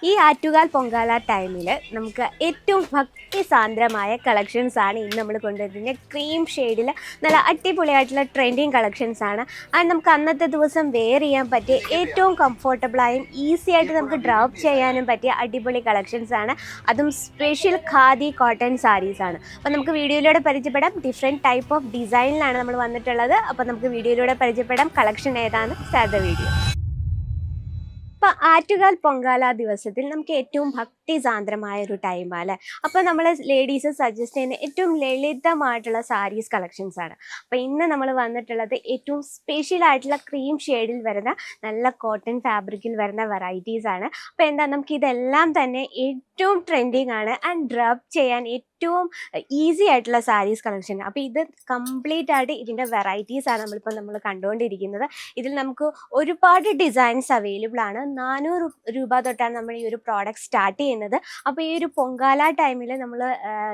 ഈ ആറ്റുകാൽ പൊങ്കാല ടൈമിൽ നമുക്ക് ഏറ്റവും ഭക്തിസാന്ദ്രമായ കളക്ഷൻസ് ആണ് ഇന്ന് നമ്മൾ കൊണ്ടുവരുന്നത്. ക്രീം ഷെയ്ഡിൽ നല്ല അടിപൊളിയായിട്ടുള്ള ട്രെൻഡിങ് കളക്ഷൻസ് ആണ്. അത് നമുക്ക് അന്നത്തെ ദിവസം വെയർ ചെയ്യാൻ പറ്റിയ ഏറ്റവും കംഫർട്ടബിളായും ഈസി ആയിട്ട് നമുക്ക് ഡ്രോപ്പ് ചെയ്യാനും പറ്റിയ അടിപൊളി കളക്ഷൻസ് ആണ്. അതും സ്പെഷ്യൽ ഖാദി കോട്ടൺ സാരീസ് ആണ്. അപ്പോൾ നമുക്ക് വീഡിയോയിലൂടെ പരിചയപ്പെടാം. ഡിഫറെൻറ്റ് ടൈപ്പ് ഓഫ് ഡിസൈനിലാണ് നമ്മൾ വന്നിട്ടുള്ളത്. അപ്പോൾ നമുക്ക് വീഡിയോയിലൂടെ പരിചയപ്പെടാം കളക്ഷൻ ഏതാണ്. Start the video. അപ്പോൾ ആറ്റുകാൽ പൊങ്കാല ദിവസത്തിൽ നമുക്ക് ഏറ്റവും ഭക്തിസാന്ദ്രമായ ഒരു ടൈമാണ് അല്ലേ. അപ്പോൾ നമ്മൾ ലേഡീസ് സജസ്റ്റ് ചെയ്യുന്ന ഏറ്റവും ലളിതമായിട്ടുള്ള സാരീസ് കളക്ഷൻസ് ആണ്. അപ്പോൾ ഇന്ന് നമ്മൾ വന്നിട്ടുള്ളത് ഏറ്റവും സ്പെഷ്യൽ ആയിട്ടുള്ള ക്രീം ഷെയ്ഡിൽ വരുന്ന നല്ല കോട്ടൺ ഫാബ്രിക്കിൽ വരുന്ന വെറൈറ്റീസ് ആണ്. അപ്പോൾ എന്താ നമുക്ക് ഇതെല്ലാം തന്നെ ഏറ്റവും ട്രെൻഡിങ് ആണ് ആൻഡ് ഡ്രബ് ചെയ്യാൻ ഏറ്റവും ഈസി ആയിട്ടുള്ള സാരീസ് കളക്ഷൻ. അപ്പോൾ ഇത് കംപ്ലീറ്റ് ആയിട്ട് ഇതിൻ്റെ വെറൈറ്റീസ് ആണ് നമ്മൾ കണ്ടുകൊണ്ടിരിക്കുന്നത്. ഇതിൽ നമുക്ക് ഒരുപാട് ഡിസൈൻസ് അവൈലബിൾ ആണ്. 400 രൂപ തൊട്ടാണ് നമ്മൾ ഈ ഒരു പ്രോഡക്റ്റ് സ്റ്റാർട്ട് ചെയ്യുന്നത്. അപ്പോൾ ഈ ഒരു പൊങ്കാല ടൈമിൽ നമ്മൾ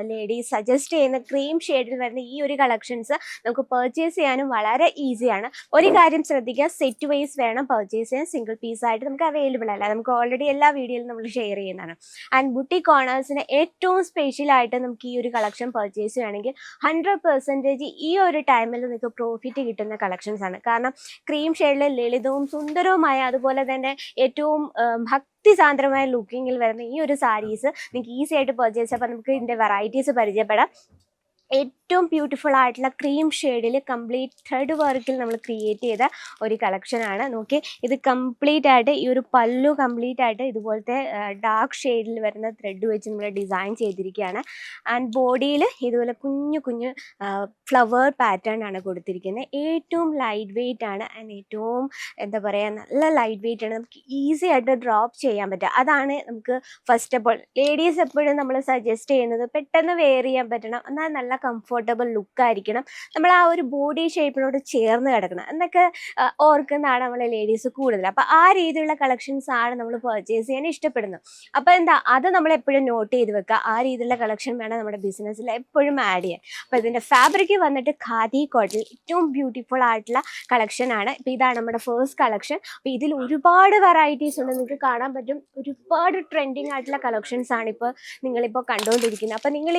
ലേഡീസ് സജസ്റ്റ് ചെയ്യുന്ന ക്രീം ഷെയ്ഡിൽ വരുന്ന ഈ ഒരു കളക്ഷൻസ് നമുക്ക് പർച്ചേസ് ചെയ്യാനും വളരെ ഈസിയാണ്. ഒരു കാര്യം ശ്രദ്ധിക്കുക, സെറ്റ് വൈസ് വേണം പർച്ചേസ് ചെയ്യാൻ. സിംഗിൾ പീസായിട്ട് നമുക്ക് അവൈലബിൾ അല്ല. നമുക്ക് ഓൾറെഡി എല്ലാ വീഡിയോയിലും നമ്മൾ ഷെയർ ചെയ്യുന്നതാണ്. ആൻഡ് ബുട്ടിക് കോർണേഴ്സിന് ഏറ്റവും സ്പെഷ്യലായിട്ട് നമുക്ക് ഈ ഒരു കളക്ഷൻ പർച്ചേസ് ചെയ്യുകയാണെങ്കിൽ 100% ഈ ഒരു ടൈമിൽ നിങ്ങൾക്ക് പ്രോഫിറ്റ് കിട്ടുന്ന കളക്ഷൻസ് ആണ്. കാരണം ക്രീം ഷെയ്ഡിലെ ലളിതവും സുന്ദരവുമായ അതുപോലെ തന്നെ ഏറ്റവും ഭക്തിസാന്ദ്രമായ ലുക്കിങ്ങിൽ വരുന്ന ഈ ഒരു സാരീസ് നിങ്ങൾക്ക് ഈസി ആയിട്ട് പർച്ചേസ് ചെയ്യാം. അപ്പോൾ നമുക്ക് ഇതിൻ്റെ വെറൈറ്റീസ് പരിചയപ്പെടാം. ഏറ്റവും ബ്യൂട്ടിഫുൾ ആയിട്ടുള്ള ക്രീം ഷെയ്ഡിൽ കംപ്ലീറ്റ് ത്രെഡ് വർക്കിൽ നമ്മൾ ക്രിയേറ്റ് ചെയ്ത ഒരു കളക്ഷനാണ്. നോക്കി, ഇത് കംപ്ലീറ്റ് ആയിട്ട് ഈ ഒരു പല്ലു കംപ്ലീറ്റ് ആയിട്ട് ഇതുപോലത്തെ ഡാർക്ക് ഷെയ്ഡിൽ വരുന്ന ത്രെഡ് വെച്ച് നമ്മൾ ഡിസൈൻ ചെയ്തിരിക്കുകയാണ്. ആൻഡ് ബോഡിയിൽ ഇതുപോലെ കുഞ്ഞു കുഞ്ഞു ഫ്ലവർ പാറ്റേൺ ആണ് കൊടുത്തിരിക്കുന്നത്. ഏറ്റവും ലൈറ്റ് വെയ്റ്റ് ആണ് ആൻഡ് ഏറ്റവും എന്താ പറയുക നല്ല ലൈറ്റ് വെയ്റ്റ് ആണ്. നമുക്ക് ഈസി ആയിട്ട് ഡ്രോപ്പ് ചെയ്യാൻ പറ്റുക. അതാണ് നമുക്ക് ഫസ്റ്റ് ഓഫ് ഓൾ ലേഡീസ് എപ്പോഴും നമ്മൾ സജസ്റ്റ് ചെയ്യുന്നത് പെട്ടെന്ന് വെയർ ചെയ്യാൻ പറ്റണം, എന്നാൽ നല്ല കംഫർട്ടബിൾ ലുക്കായിരിക്കണം, നമ്മൾ ആ ഒരു ബോഡി ഷേപ്പിനോട് ചേർന്ന് കിടക്കണം എന്നൊക്കെ ഓർക്കുന്നതാണ് നമ്മൾ ലേഡീസ് കൂടുതൽ. അപ്പോൾ ആ രീതിയിലുള്ള കളക്ഷൻസ് ആണ് നമ്മൾ പർച്ചേസ് ചെയ്യാൻ ഇഷ്ടപ്പെടുന്നത്. അപ്പോൾ എന്താ അത് നമ്മൾ എപ്പോഴും നോട്ട് ചെയ്ത് വെക്കുക. ആ രീതിയിലുള്ള കളക്ഷൻ വേണം നമ്മുടെ ബിസിനസ്സിൽ എപ്പോഴും ആഡ് ചെയ്യാൻ. അപ്പോൾ ഇതിൻ്റെ ഫാബ്രിക് വന്നിട്ട് ഖാദി കോട്ടൺ ഏറ്റവും ബ്യൂട്ടിഫുൾ ആയിട്ടുള്ള കളക്ഷൻ ആണ്. ഇപ്പോൾ ഇതാണ് നമ്മുടെ ഫസ്റ്റ് കളക്ഷൻ. അപ്പോൾ ഇതിൽ ഒരുപാട് വെറൈറ്റീസ് ഉണ്ട്, നിങ്ങൾക്ക് കാണാൻ പറ്റും. ഒരുപാട് ട്രെൻഡിങ് ആയിട്ടുള്ള കളക്ഷൻസ് ആണ് ഇപ്പോൾ നിങ്ങളിപ്പോൾ കണ്ടുകൊണ്ടിരിക്കുന്നത്. അപ്പോൾ നിങ്ങൾ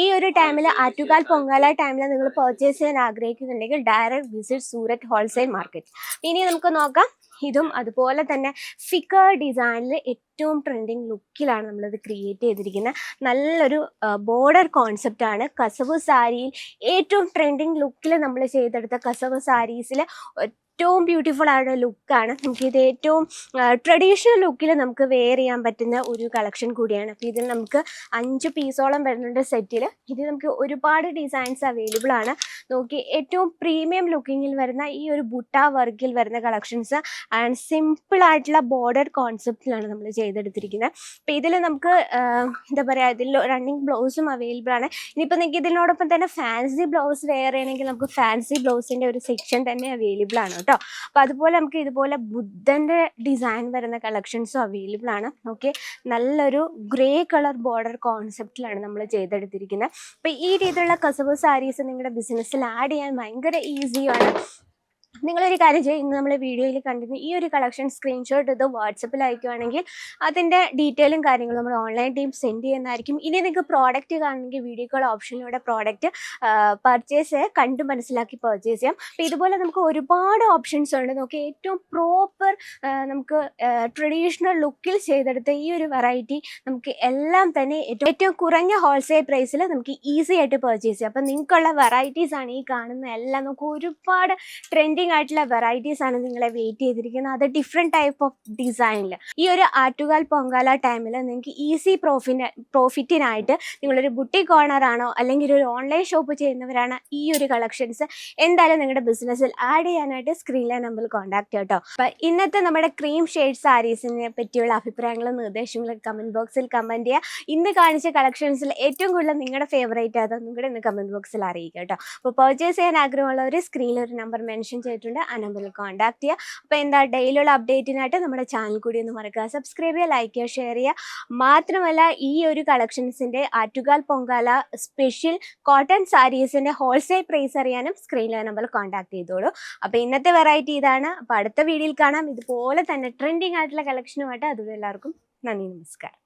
ഈ ഒരു ടൈമിൽ ആറ്റുകാൽ പൊങ്കാല ടൈമിൽ നിങ്ങൾ പർച്ചേസ് ചെയ്യാൻ ആഗ്രഹിക്കുന്നുണ്ടെങ്കിൽ direct visit Surat wholesale market. ഇനി നമുക്ക് നോക്കാം. ഇതും അതുപോലെ തന്നെ ഫിഗർ ഡിസൈനിൽ ഏറ്റവും ട്രെൻഡിങ് ലുക്കിലാണ് നമ്മളിത് ക്രിയേറ്റ് ചെയ്തിരിക്കുന്നത്. നല്ലൊരു ബോർഡർ കോൺസെപ്റ്റാണ്. കസവ് സാരിയിൽ ഏറ്റവും ട്രെൻഡിങ് ലുക്കിൽ നമ്മൾ ചെയ്തെടുത്ത കസവ് സാരീസിൽ ഏറ്റവും ബ്യൂട്ടിഫുൾ ആയിട്ടുള്ള ലുക്കാണ്. നമുക്കിത് ഏറ്റവും ട്രഡീഷണൽ ലുക്കിൽ നമുക്ക് വെയർ ചെയ്യാൻ പറ്റുന്ന ഒരു കളക്ഷൻ കൂടിയാണ്. അപ്പോൾ ഇതിൽ നമുക്ക് 5 പീസോളം വരുന്നുണ്ട് സെറ്റിൽ. ഇത് നമുക്ക് ഒരുപാട് ഡിസൈൻസ് അവൈലബിൾ ആണ്. നോക്കി, ഏറ്റവും പ്രീമിയം ലുക്കിങ്ങിൽ വരുന്ന ഈ ഒരു ബുട്ട വർക്കിൽ വരുന്ന കളക്ഷൻസ് ആൻഡ് സിമ്പിൾ ആയിട്ടുള്ള ബോർഡർ കോൺസെപ്റ്റിലാണ് നമ്മൾ ചെയ്തെടുത്തിരിക്കുന്നത്. അപ്പോൾ ഇതിൽ നമുക്ക് എന്താ പറയുക, ഇതിൽ റണ്ണിങ് ബ്ലൗസും അവൈലബിൾ ആണ്. ഇനിയിപ്പോൾ നിങ്ങൾക്ക് ഇതിനോടൊപ്പം തന്നെ ഫാൻസി ബ്ലൗസ് വെയർ ചെയ്യണമെങ്കിൽ നമുക്ക് ഫാൻസി ബ്ലൗസിൻ്റെ ഒരു സെക്ഷൻ തന്നെ അവൈലബിൾ ആണ് കേട്ടോ. അപ്പോൾ അതുപോലെ നമുക്ക് ഇതുപോലെ ബുദ്ധൻ്റെ ഡിസൈൻ വരുന്ന കളക്ഷൻസും അവൈലബിൾ ആണ്. ഓക്കെ, നല്ലൊരു ഗ്രേ കളർ ബോർഡർ കോൺസെപ്റ്റിലാണ് നമ്മൾ ചെയ്തെടുത്തിരിക്കുന്നത്. അപ്പോൾ ഈ രീതിയിലുള്ള കസവ് സാരീസ് നിങ്ങളുടെ ബിസിനസ്സിൽ ആഡ് ചെയ്യാൻ ഭയങ്കര ഈസിയാണ്. നിങ്ങളൊരു കാര്യം ചെയ്യും, ഇന്ന് നമ്മൾ വീഡിയോയിൽ കണ്ടിരുന്ന ഈ ഒരു കളക്ഷൻ സ്ക്രീൻഷോട്ട് ഇത് വാട്സപ്പിൽ അയക്കുകയാണെങ്കിൽ അതിൻ്റെ ഡീറ്റെയിലും കാര്യങ്ങളും നമ്മൾ ഓൺലൈൻ ടീം സെൻഡ് ചെയ്യുന്നതായിരിക്കും. ഇനി നിങ്ങൾക്ക് പ്രോഡക്റ്റ് കാണണമെങ്കിൽ വീഡിയോ കോൾ ഓപ്ഷനിലൂടെ പ്രോഡക്റ്റ് പർച്ചേസ് കണ്ട് മനസ്സിലാക്കി പർച്ചേസ് ചെയ്യാം. അപ്പോൾ ഇതുപോലെ നമുക്ക് ഒരുപാട് ഓപ്ഷൻസ് ഉണ്ട്. നമുക്ക് ഏറ്റവും പ്രോപ്പർ നമുക്ക് ട്രഡീഷണൽ ലുക്കിൽ ചെയ്തെടുത്ത ഈ ഒരു വെറൈറ്റി നമുക്ക് എല്ലാം തന്നെ ഏറ്റവും കുറഞ്ഞ ഹോൾസെയിൽ പ്രൈസിൽ നമുക്ക് ഈസി ആയിട്ട് പർച്ചേസ് ചെയ്യാം. അപ്പോൾ നിങ്ങൾക്കുള്ള വെറൈറ്റീസ് ആണ് ഈ കാണുന്ന എല്ലാം. നമുക്ക് ഒരുപാട് ട്രെൻഡിങ് ആയിട്ടുള്ള വെറൈറ്റീസ് ആണ് നിങ്ങളെ വെയിറ്റ് ചെയ്തിരിക്കുന്നത്. അത് ഡിഫറെൻറ്റ് ടൈപ്പ് ഓഫ് ഡിസൈനിൽ ഈ ഒരു ആറ്റുകാൽ പൊങ്കാല ടൈമിൽ നിങ്ങൾക്ക് ഈസി പ്രോഫിറ്റിനായിട്ട് നിങ്ങളൊരു ബുട്ടിക് ഓണർ ആണോ അല്ലെങ്കിൽ ഒരു ഓൺലൈൻ ഷോപ്പ് ചെയ്യുന്നവരാണ്, ഈ ഒരു കളക്ഷൻസ് എന്തായാലും നിങ്ങളുടെ ബിസിനസ്സിൽ ആഡ് ചെയ്യാനായിട്ട് സ്ക്രീനിലെ നമ്പറിൽ കോൺടാക്ട് ചെയ്യാം കേട്ടോ. അപ്പോൾ ഇന്നത്തെ നമ്മുടെ ക്രീം ഷെയ്ഡ് സാരീസിനെ പറ്റിയുള്ള അഭിപ്രായങ്ങളും നിർദ്ദേശങ്ങളും കമൻറ്റ് ബോക്സിൽ കമൻറ്റ് ചെയ്യുക. ഇന്ന് കാണിച്ച കളക്ഷൻസിൽ ഏറ്റവും കൂടുതൽ നിങ്ങളുടെ ഫേവറേറ്റ് അതൊന്നും കൂടെ ഇന്ന് കമൻറ്റ് ബോക്സിൽ അറിയിക്കുക കേട്ടോ. അപ്പോൾ പർച്ചേസ് ചെയ്യാൻ ആഗ്രഹമുള്ളവർ സ്ക്രീനിൽ ഒരു നമ്പർ മെൻഷൻ ചെയ്തിട്ടുണ്ട്, ആ നമ്പറിൽ കോൺടാക്ട് ചെയ്യുക. അപ്പോൾ എന്താ ഡെയിലിയുള്ള അപ്ഡേറ്റിനായിട്ട് നമ്മുടെ ചാനൽ കൂടി ഒന്ന് മറക്കുക, സബ്സ്ക്രൈബ് ചെയ്യുക, ലൈക്ക് ചെയ്യുക, ഷെയർ ചെയ്യുക. മാത്രമല്ല ഈ ഒരു കളക്ഷൻസിൻ്റെ ആറ്റുകാൽ പൊങ്കാല സ്പെഷ്യൽ കോട്ടൺ സാരീസിൻ്റെ ഹോൾസെയിൽ പ്രൈസ് അറിയാനും സ്ക്രീനിലെ നമ്പറിൽ കോൺടാക്ട് ചെയ്തോളൂ. അപ്പോൾ ഇന്നത്തെ വെറൈറ്റി ഇതാണ്. അപ്പോൾ അടുത്ത വീഡിയോയിൽ കാണാം ഇതുപോലെ തന്നെ ട്രെൻഡിങ് ആയിട്ടുള്ള കളക്ഷനുമായിട്ട്. അതുവരെ എല്ലാവർക്കും നന്ദി, നമസ്കാരം.